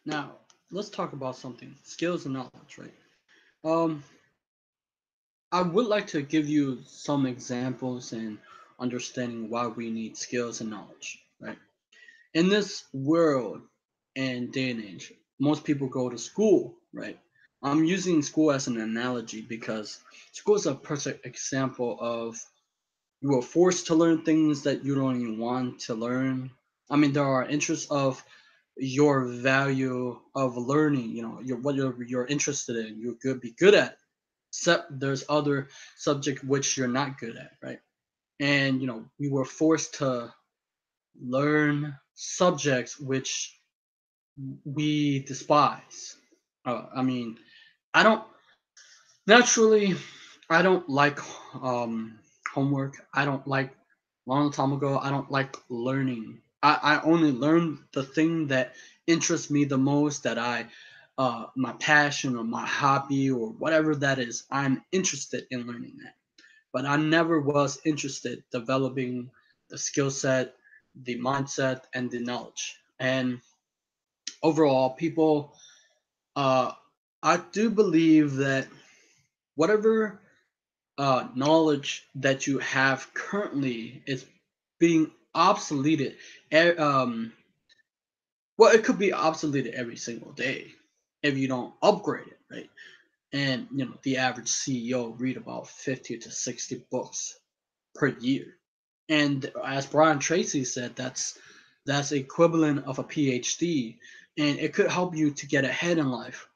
Now, let's talk about something skills and knowledge, right? Um, I would like to give you some examples and understanding why we need skills and knowledge, right? In this world and day and age, most people go to school, right? I'm using school as an analogy because school is a perfect example of you are forced to learn things that you don't even want to learn. I mean, there are interests of your value of learning, what you're interested in, you're good be good at. Except there's other subject which you're not good at, right? And we were forced to learn subjects which we despise. I mean, I don't naturally, I don't like homework. I don't like long time ago. I don't like learning. I only learn the thing that interests me the most. That my passion or my hobby or whatever that is. I'm interested in learning that. But I never was interested developing the skill set, the mindset, and the knowledge. And overall, people, uh, I do believe that whatever knowledge that you have currently is being obsoleted. e- Um, well, it could be obsoleted every single day if you don't upgrade it, right? And the average CEO read about 50 to 60 books per year. And as Brian Tracy said, that's equivalent of a PhD, and it could help you to get ahead in life.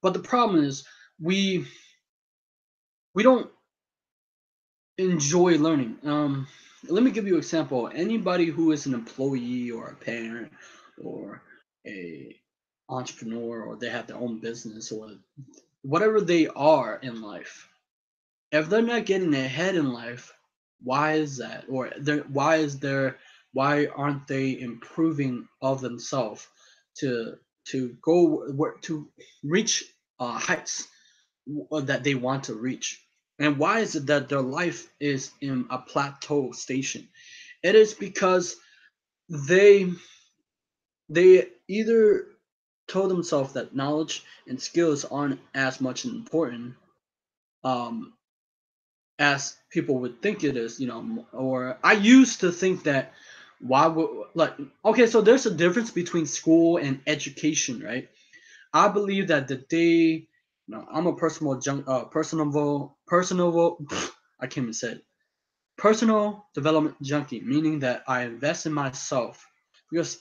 But the problem is we we don't enjoy learning. Let me give you an example. Anybody who is an employee or a parent or a entrepreneur or they have their own business or whatever they are in life, if they're not getting ahead in life, why is that? Or why aren't they improving of themselves to to reach heights that they want to reach? And why is it that their life is in a plateau station? It is because they they either told themselves that knowledge and skills aren't as much important um, as people would think it is, or I used to think that why would like okay, so there's a difference between school and education, right? I believe that the day, I'm a personal, I can't even say it, personal development junkie, meaning that I invest in myself because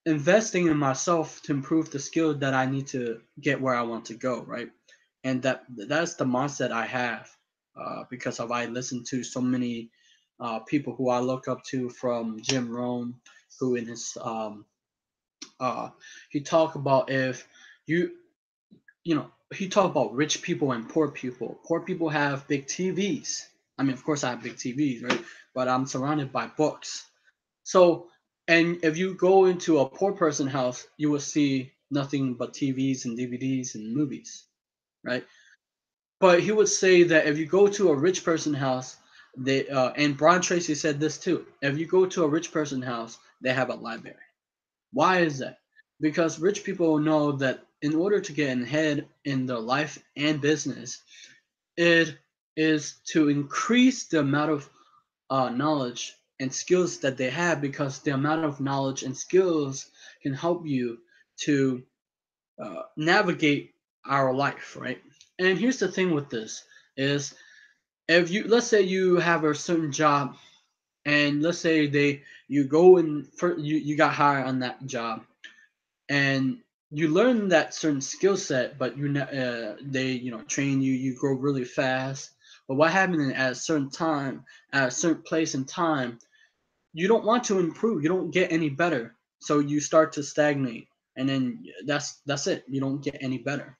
investing in myself to improve the skill that I need to get where I want to go, right? And that's the mindset I have because of I listen to so many people who I look up to from Jim Rohn, who in his uh, he talk about if you he talk about rich people and poor people. Poor people have big TVs. I mean, of course, I have big TVs, right? But I'm surrounded by books. So, and if you go into a poor person house, you will see nothing but TVs and DVDs and movies, right? But he would say that if you go to a rich person house, they and Brian Tracy said this too. If you go to a rich person house, they have a library. Why is that? Because rich people know that in order to get ahead in their life and business, it is to increase the amount of knowledge and skills that they have because the amount of knowledge and skills can help you to navigate our life, right? And here's the thing with this is if you let's say you have a certain job and let's say you go and you got hired on that job and you learn that certain skill set, but they train you, you grow really fast. But what happens at a certain time, at a certain place and time, you don't want to improve. You don't get any better, so you start to stagnate, and then that's it. You don't get any better.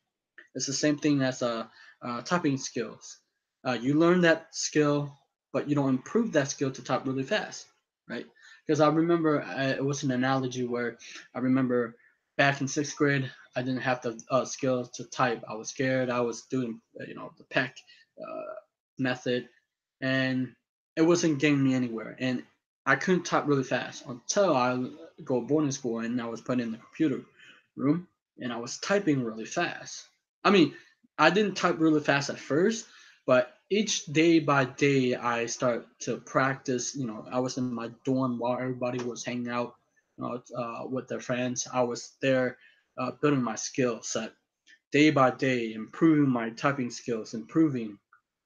It's the same thing as typing skills. You learn that skill, but you don't improve that skill to type really fast, right? Because I remember it was an analogy where I remember back in sixth grade, I didn't have the skills to type. I was scared. I was doing, the peck method, and it wasn't getting me anywhere. And I couldn't type really fast until I go boarding school and I was put in the computer. room and I was typing really fast. I mean, I didn't type really fast at first, but each day by day I start to practice. I was in my dorm while everybody was hanging out with their friends. I was there building my skill set day by day, improving my typing skills, improving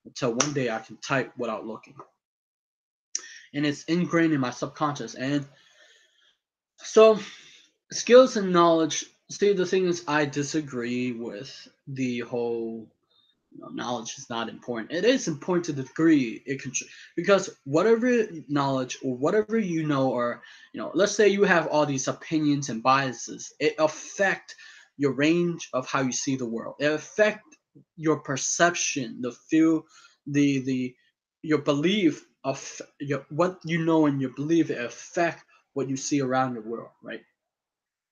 until one day I can type without looking. And it's ingrained in my subconscious. And so skills and knowledge. See, the thing is, I disagree with the whole knowledge is not important. It is important to the degree it can, because whatever knowledge or whatever or let's say you have all these opinions and biases, it affect your range of how you see the world. It affect your perception, the feel, the your belief of what you know and your belief. It affect what you see around the world, right?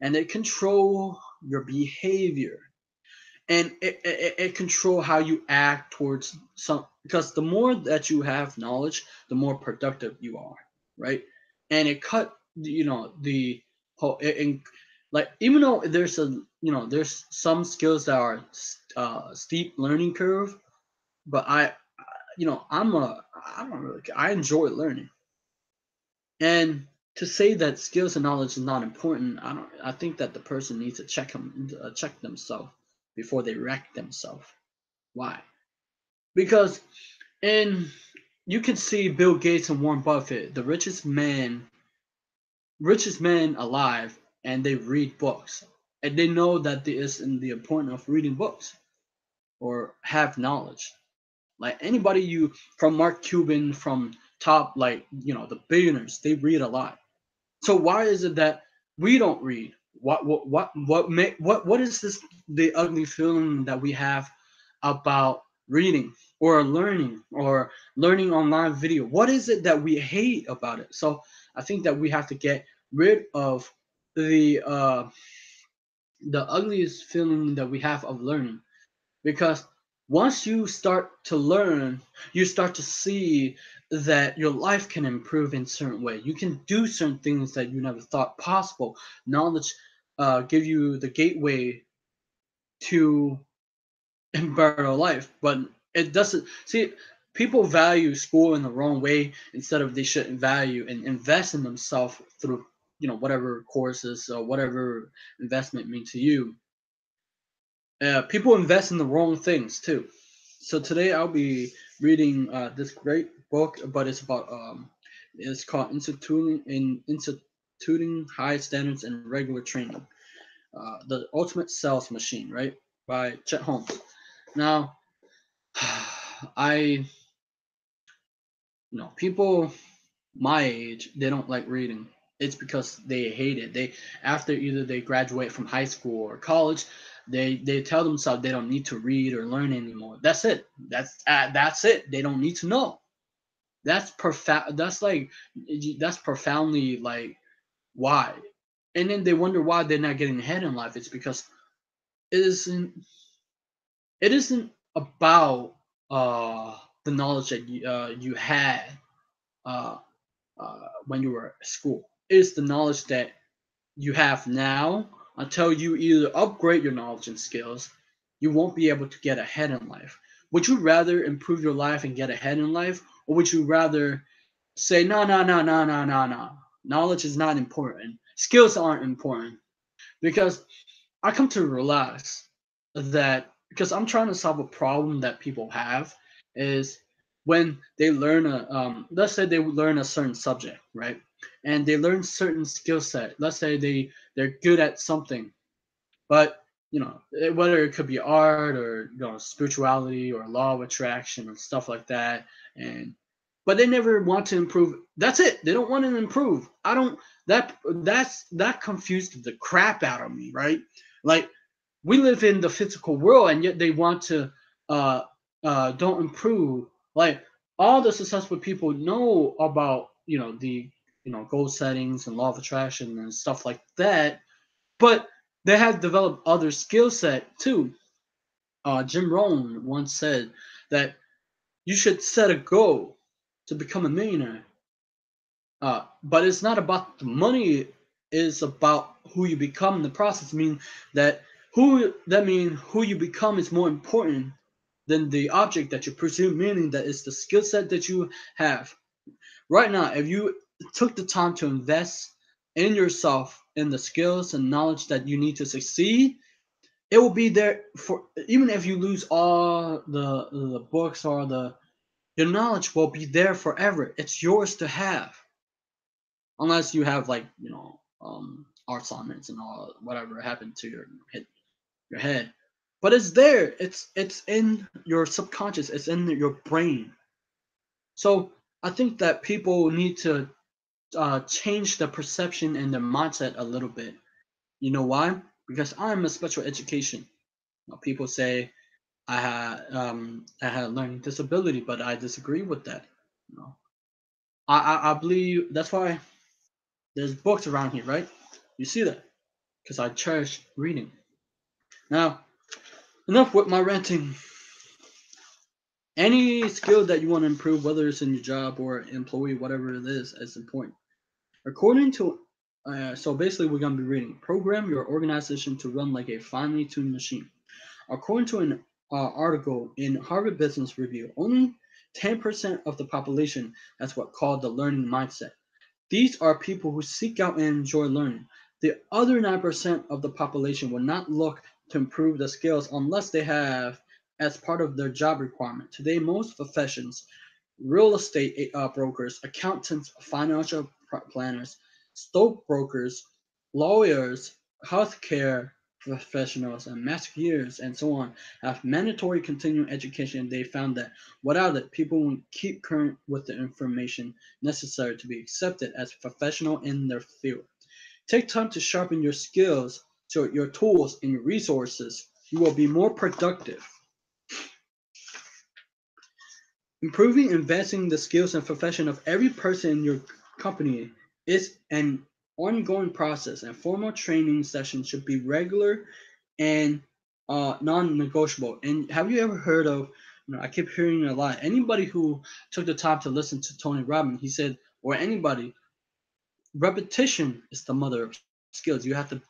And it control your behavior, and it control how you act towards some, because the more that you have knowledge, the more productive you are, right? And it cut the whole and like, even though there's some skills that are steep learning curve, but I don't really care. I enjoy learning. And to say that skills and knowledge is not important, I think that the person needs to check themselves before they wreck themselves. Why? Because in you can see Bill Gates and Warren Buffett, the richest man alive, and they read books. And they know that there is in the importance of reading books or have knowledge. Like anybody you from Mark Cuban, from top, like the billionaires, they read a lot. So why is it that we don't read? What is this, the ugly feeling that we have about reading or learning online video? What is it that we hate about it? So I think that we have to get rid of the uh the ugliest feeling that we have of learning, because once you start to learn, you start to see that your life can improve in certain way. You can do certain things that you never thought possible. Knowledge give you the gateway to a better life, but it doesn't. See, people value school in the wrong way. Instead of, they should value and invest in themselves through whatever courses or whatever investment mean to you. People invest in the wrong things too. So today I'll be reading this great book, but it's called Instituting High Standards and Regular Training, the Ultimate Sales Machine, right, by Chet Holmes. Now, I people my age, they don't like reading. It's because they hate it. They After either they graduate from high school or college, they tell themselves they don't need to read or learn anymore. That's it. That's it. They don't need to know. That's profound. That's profoundly, like, why. And then they wonder why they're not getting ahead in life. It's because it isn't it isn't about the knowledge that you had uh, when you were at school. It's the knowledge that you have now. Until you either upgrade your knowledge and skills, you won't be able to get ahead in life. Would you rather improve your life and get ahead in life, or would you rather say, no, no, no, no, no, no, no? Knowledge is not important. Skills aren't important. Because I come to realize that, because I'm trying to solve a problem that people have, is when they learn let's say they learn a certain subject, right? And they learn certain skill set. Let's say they're good at something, but whether it could be art or spirituality or law of attraction and stuff like that. And but they never want to improve. That's it. They don't want to improve. I don't that confused the crap out of me, right? Like, we live in the physical world, and yet they want to uh don't improve. Like, all the successful people know about the goal settings and law of attraction and stuff like that, but they have developed other skill set too. Jim Rohn once said that you should set a goal to become a millionaire, but it's not about the money is about who you become in the process. Mean that who you become is more important than the object that you pursue, meaning that it's the skill set that you have. Right now, if you took the time to invest in yourself, in the skills and knowledge that you need to succeed, it will be there for, even if you lose all the books or your knowledge will be there forever. It's yours to have, unless you have like Alzheimer's and all whatever happened to your head. But it's there. It's in your subconscious. It's in your brain. So I think that people need to change the perception and the mindset a little bit. You know why? Because I'm a special education. People say I had a learning disability, but I disagree with that. You know, I believe that's why there's books around here, right? You see that? Because I cherish reading. Now, enough with my ranting. Any skill that you want to improve, whether it's in your job or employee, whatever it is important. According to, so basically, we're going to be reading. Program your organization to run like a finely tuned machine. According to an article in Harvard Business Review, only 10% of the population has what's called the learning mindset. These are people who seek out and enjoy learning. The other 9% of the population will not look to improve the skills unless they have as part of their job requirement. Today, most professions, real estate brokers, accountants, financial planners, stockbrokers, lawyers, healthcare professionals, and masseurs, and so on, have mandatory continuing education. They found that without it, people won't keep current with the information necessary to be accepted as a professional in their field. Take time to sharpen your skills, so your tools and your resources. You will be more productive. Improving and advancing the skills and profession of every person in your company is an ongoing process, and formal training sessions should be regular and non-negotiable. And have you ever heard of? I keep hearing a lot. Anybody who took the time to listen to Tony Robbins, he said, or anybody, repetition is the mother of skills. You have to,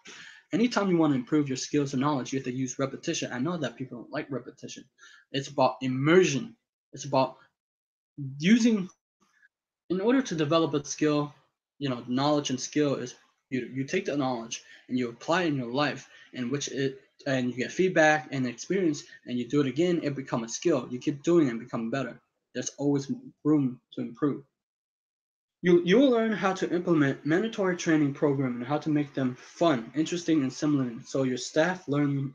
anytime you want to improve your skills or knowledge, you have to use repetition. I know that people don't like repetition. It's about immersion. It's about using, in order to develop a skill, knowledge and skill is, you take the knowledge and you apply it in your life, in which it, and you get feedback and experience, and you do it again, it become a skill. You keep doing it and become better. There's always room to improve. You will learn how to implement mandatory training program and how to make them fun, interesting, and similar, so your staff love them.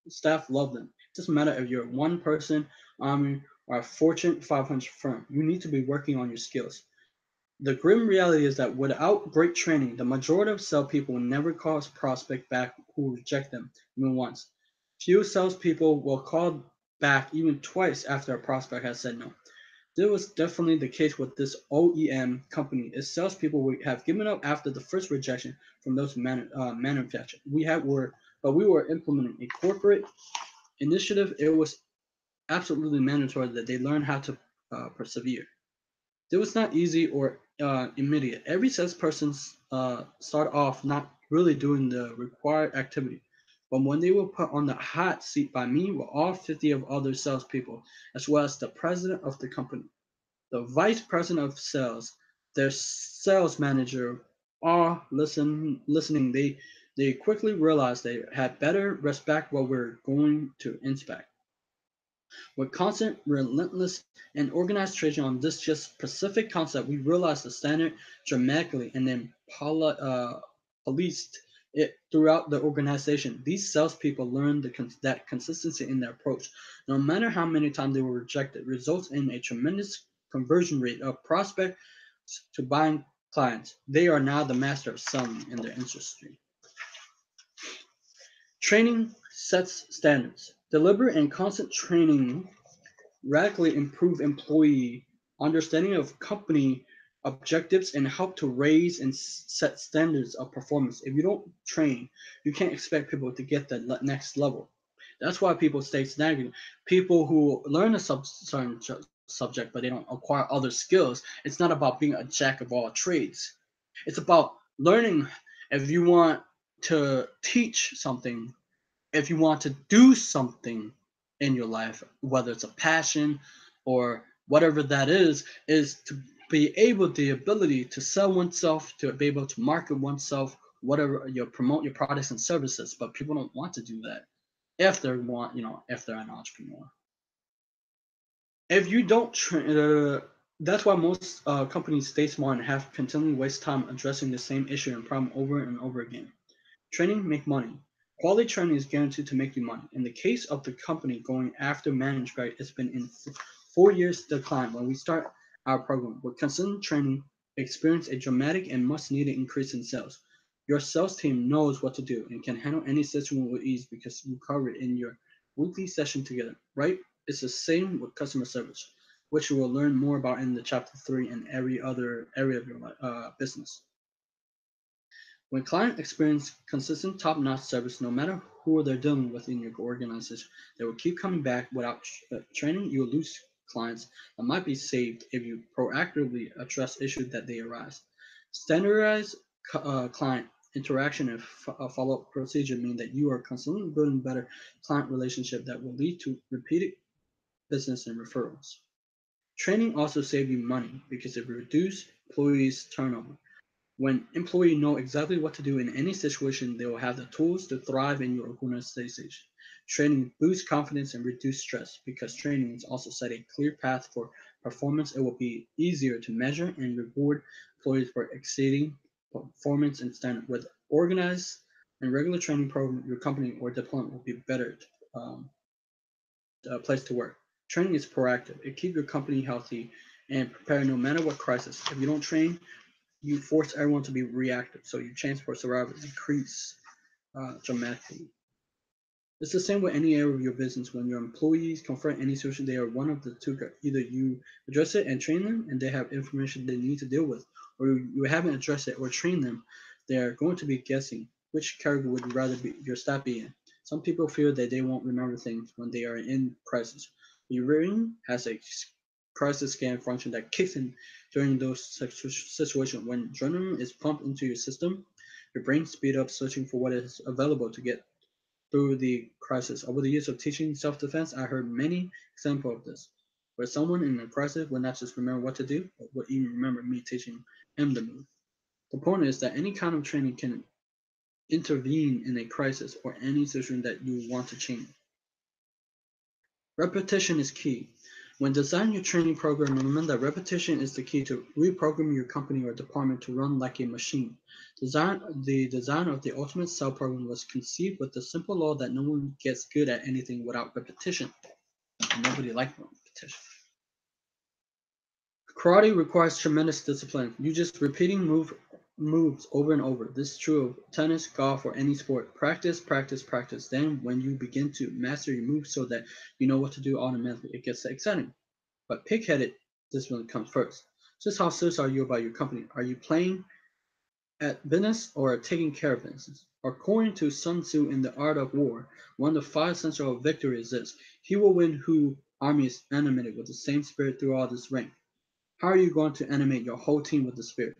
It doesn't matter if you're one person army or a Fortune 500 firm. You need to be working on your skills. The grim reality is that without great training, the majority of salespeople will never call a prospect back who reject them even once. Few salespeople will call back even twice after a prospect has said no. This was definitely the case with this OEM company. Its salespeople would have given up after the first rejection from those manufacturers. But we were implementing a corporate initiative. It was absolutely mandatory that they learn how to persevere. It was not easy or immediate. Every salesperson start off not really doing the required activity. But when they were put on the hot seat by me were all 50 of other salespeople, as well as the president of the company, the vice president of sales, their sales manager, all listening. They quickly realized they had better respect what we're going to inspect. With constant, relentless, and organized training on this just specific concept, we realized the standard dramatically and then policed it throughout the organization. These salespeople learned that consistency in their approach, no matter how many times they were rejected, results in a tremendous conversion rate of prospects to buying clients. They are now the master of selling in their industry. Training sets standards. Deliberate and constant training radically improve employee understanding of company objectives and help to raise and set standards of performance. If you don't train, you can't expect people to get the next level. That's why people stay stagnant. People who learn a certain subject but they don't acquire other skills, it's not about being a jack of all trades. It's about learning If you want to teach something, if you want to do something in your life, whether it's a passion or whatever that is to be able the ability to sell oneself, to be able to market oneself, whatever you promote your products and services. But people don't want to do that if they want, if they're an entrepreneur. If you don't, that's why most companies stay small and have continually waste time addressing the same issue and problem over and over again. Training make money. Quality training is guaranteed to make you money. In the case of the company going after managed grade, it's been in 4 years decline. When we start our program with consistent training, experience a dramatic and much needed increase in sales. Your sales team knows what to do and can handle any situation with ease because you cover it in your weekly session together, right? It's the same with customer service, which you will learn more about in the chapter 3 and every other area of your business. When clients experience consistent top-notch service, no matter who they're dealing with in your organization, they will keep coming back. Without training, you'll lose clients that might be saved if you proactively address issues that they arise. Standardized client interaction and follow-up procedure mean that you are constantly building better client relationship that will lead to repeated business and referrals. Training also saves you money because it reduces employees' turnover. When employees know exactly what to do in any situation, they will have the tools to thrive in your organization. Training boosts confidence and reduces stress because training is also set a clear path for performance. It will be easier to measure and reward employees for exceeding performance and standard. With organized and regular training program, your company or department will be better um, place to work. Training is proactive. It keeps your company healthy and prepared no matter what crisis. If you don't train, you force everyone to be reactive, so your chance for survival decrease dramatically. It's the same with any area of your business. When your employees confront any situation, they are one of the two. Either you address it and train them, and they have information they need to deal with, or you haven't addressed it or trained them. They are going to be guessing which category would you rather be your staff be in. Some people fear that they won't remember things when they are in crisis. Your brain has a crisis scan function that kicks in during those situations. When adrenaline is pumped into your system, your brain speeds up searching for what is available to get through the crisis. Over the years of teaching self-defense, I heard many examples of this, where someone in a crisis would not just remember what to do, but would even remember me teaching him the move. The point is that any kind of training can intervene in a crisis or any situation that you want to change. Repetition is key. When designing your training program, remember that repetition is the key to reprogramming your company or department to run like a machine. The design of the Ultimate Cell program was conceived with the simple law that no one gets good at anything without repetition. And nobody likes repetition. Karate requires tremendous discipline. You just repeating moves over and over. This is true of tennis, golf, or any sport. Practice, practice, practice. Then when you begin to master your moves so that you know what to do automatically, it gets exciting. But pig-headed discipline comes first. Just how serious are you about your company? Are you playing at business or taking care of business? According to Sun Tzu in The Art of War, one of the 5 essentials of victory is this: he will win who army is animated with the same spirit throughout this rank. How are you going to animate your whole team with the spirit?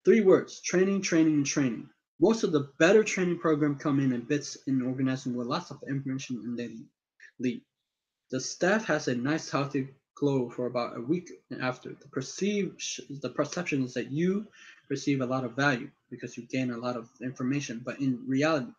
3 words: training, training, and training. Most of the better training programs come in bits in organization with lots of information and they lead. The staff has a nice healthy glow for about a week after. The perception is that you receive a lot of value because you gain a lot of information, but in reality,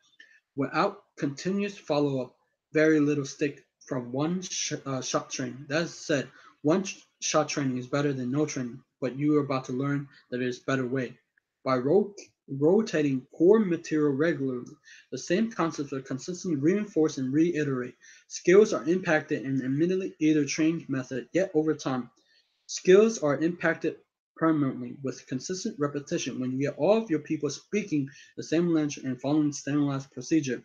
without continuous follow-up, very little stick from one shot training. That said, one shot training is better than no training, but you are about to learn that there is a better way. By rotating core material regularly, the same concepts are consistently reinforced and reiterate. Skills are impacted and immediately either change method, yet over time, skills are impacted permanently with consistent repetition. When you get all of your people speaking the same language and following standardized procedure,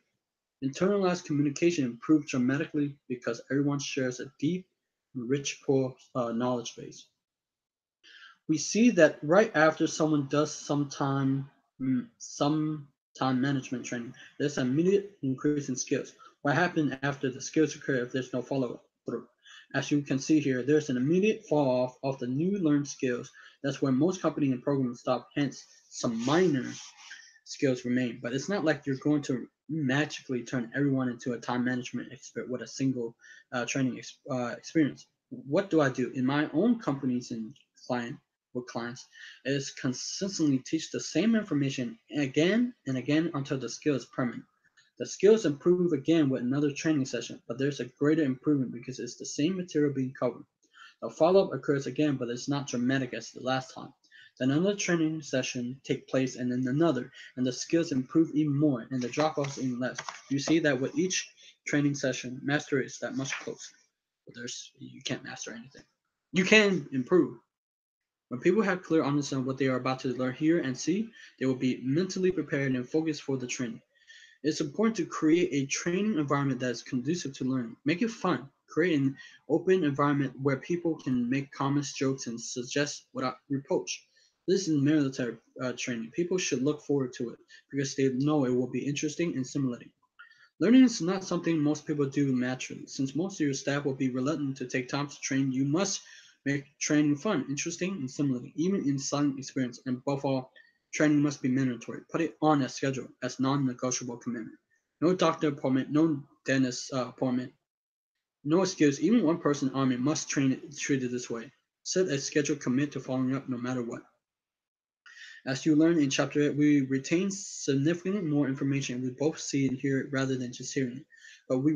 internalized communication improves dramatically because everyone shares a deep and rich pool knowledge base. We see that right after someone does some time management training, there's an immediate increase in skills. What happens after the skills occur if there's no follow through? As you can see here, there's an immediate fall off of the new learned skills. That's where most companies and programs stop, hence some minor skills remain. But it's not like you're going to magically turn everyone into a time management expert with a single training experience. What do I do in my own companies and client with clients is consistently teach the same information again and again until the skill is permanent. The skills improve again with another training session, but there's a greater improvement because it's the same material being covered. A follow-up occurs again, but it's not dramatic as the last time. Then another training session take place and then another, and the skills improve even more and the drop-offs even less. You see that with each training session, mastery is that much closer. But you can't master anything. You can improve. When people have clear understanding of what they are about to learn, hear, and see, they will be mentally prepared and focused for the training. It's important to create a training environment that is conducive to learning. Make it fun. Create an open environment where people can make comments, jokes, and suggest without reproach. This is military training. People should look forward to it because they know it will be interesting and stimulating. Learning is not something most people do naturally. Since most of your staff will be reluctant to take time to train, you must make training fun, interesting, and stimulating, even in silent experience. And above all, training must be mandatory. Put it on a schedule as non-negotiable commitment. No doctor appointment, no dentist appointment, no excuse. Even one person army must train it treated this way. Set a schedule, commit to following up no matter what. As you learn in Chapter 8, we retain significantly more information. We both see and hear it rather than just hearing it. But we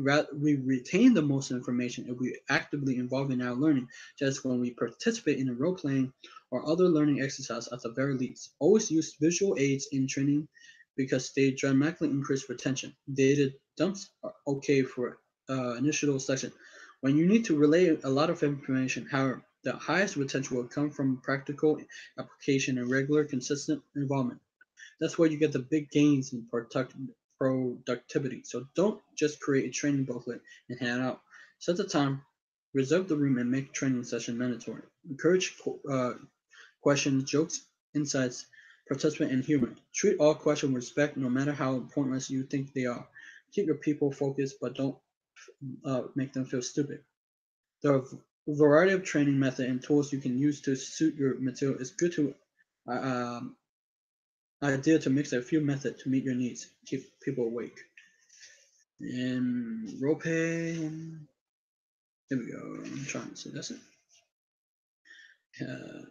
retain the most information if we actively involve in our learning, just when we participate in a role playing or other learning exercise at the very least. Always use visual aids in training because they dramatically increase retention. Data dumps are okay for initial section. When you need to relay a lot of information, however, the highest retention will come from practical application and regular, consistent involvement. That's where you get the big gains in productivity. So don't just create a training booklet and hand it out. Set the time, reserve the room, and make training session mandatory. Encourage questions, jokes, insights, participant, and humor. Treat all questions with respect, no matter how important you think they are. Keep your people focused, but don't make them feel stupid. There are a variety of training methods and tools you can use to suit your material. It's good to uh, um, idea to mix a few methods to meet your needs, keep people awake. And role play. Here we go. I'm trying to see that's it. Uh,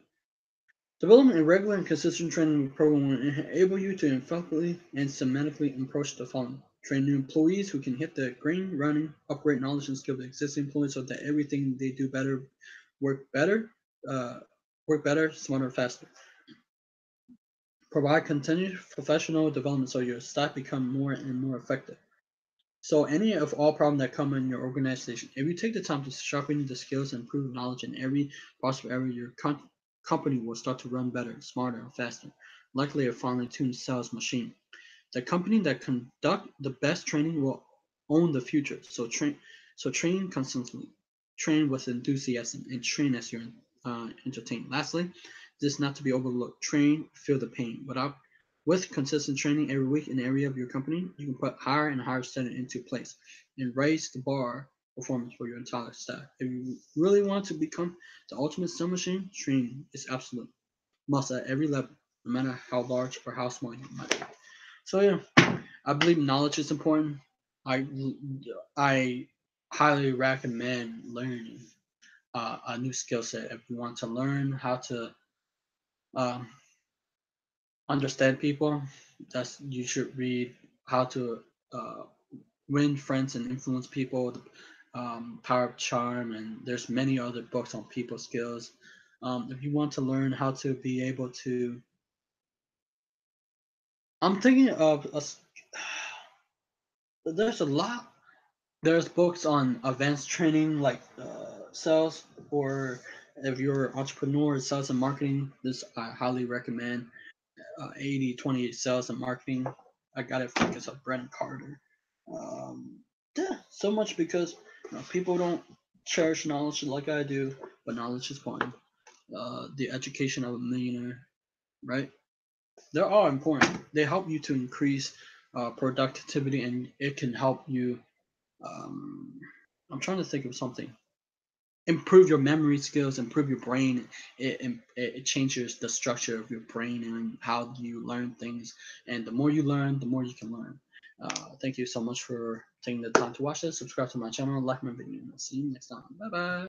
Development a regular and consistent training program will enable you to effectively and systematically approach the following. Train new employees who can hit the ground running, upgrade knowledge and skills of existing employees so that everything they do better, work better, uh, work better, smarter, faster. Provide continued professional development so your staff become more and more effective. So any of all problems that come in your organization, if you take the time to sharpen the skills and improve knowledge in every possible area, your company will start to run better, smarter, and faster, likely a finely tuned sales machine. The company that conduct the best training will own the future. So train constantly, train with enthusiasm, and train as you're entertained. Lastly, this is not to be overlooked. Train, feel the pain. With consistent training every week in an area of your company, you can put higher and higher standard into place and raise the bar performance for your entire staff. If you really want to become the ultimate sell machine, training is absolute must at every level, no matter how large or how small you might be. So yeah, I believe knowledge is important. I I highly recommend learning a new skill set if you want to learn how to um, understand people. That's you should read how to uh, win friends and influence people. The Power of Charm, and there's many other books on people skills. If you want to learn how to be able to, I'm thinking of there's a lot. There's books on advanced training like sales, or if you're an entrepreneur, sales and marketing. This I highly recommend. 80/20 sales and marketing. I got it from because of Brent Carter. Um, yeah, so much because people don't cherish knowledge like I do, but knowledge is important. The education of a millionaire, right? They're all important. They help you to increase productivity, and it can help you. Um, I'm trying to think of something. improve your memory skills, improve your brain. It changes the structure of your brain and how you learn things. And the more you learn, the more you can learn. Thank you so much for taking the time to watch this. Subscribe to my channel, like my video, and I'll see you next time. Bye bye.